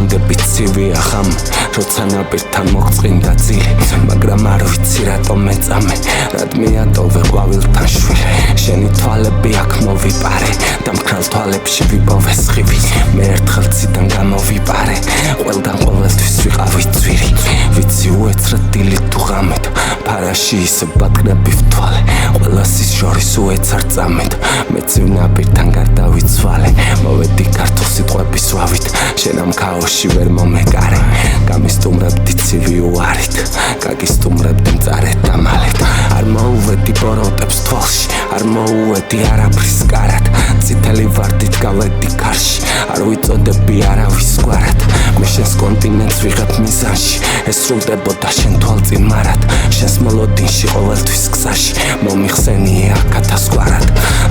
ვიწყდები ცივია ხამ როცა ნაპირთან მოწყინდა ძილი მაგრამ არ ვიცი რატომ მეწამე რად მიატოვე ყვავილთან შვილი შენი თვალები აქ მოვიპარე და მკრალ თვალებში ვიპოვე სხივი მე ერთხელ ციდან გამოვიპარე ყველგან ყოველთვის ვიყავი ძვირი ვიცი უეცრად დილით თუ ღამით ფარაში ისე ბატკნები ვთვალე ყველას ის შორის უეცარ წამეთ მეცივ ნაპირთან გარდავიცვალე მოვედი ქართულ სიტყვების ვავით შენ ამ ქაოსში ვერ მომეკარე გამისტუმრებდი ცივი უარით გაგისტუმრებდი მწარეთ დამალეთ არ მოუვედი ბოროტებს თვალში არ მოუვედი არაფრის კარად წითელი ვარდით გავედი ქარში არ ვიწოდები არავის გვარად მე შენს კონტინენტს ვიღებ მიზანში ეს სრულდებოდა შენ თვალწინ მარად შენს მოლოდინში ყოველთვის გზაში მომიხსენიე აკათასგვარად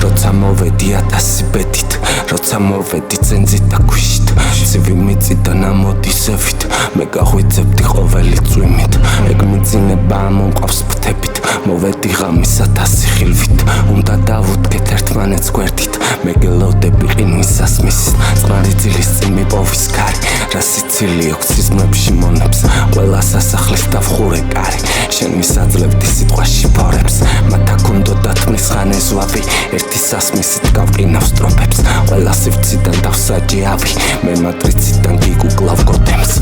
როცა მოვედი 1000 ბედით როცა მოვედი წენძით და ქვიშით ცივი მიწიდან ამოდისევით მე გაღვიძებდი ყოველი წვიმით ეგ მიძინება მომყავს ფრთებით მოვედი ღამისა 1000 ხილვით უნდა დავუდგეთ ერთმანეთს გვერდით მე გელოდები ყინვისას მისით წყნარი ძილის წინ მიპოვის ქარი რა სიცილი აქვს სიზმრებში მონებს ყველა სასახლის დავხურე კარი შენ მისაძლებდი სიტყვაში ფორებს მათ აქ უნდოდათ მისხანე ზვავი ერთი სასმისით გავყინავ სტროფებს ყველა სივრციდან დავსაჯე ავი მე მატრიციდან გიგუკლავ კოდემს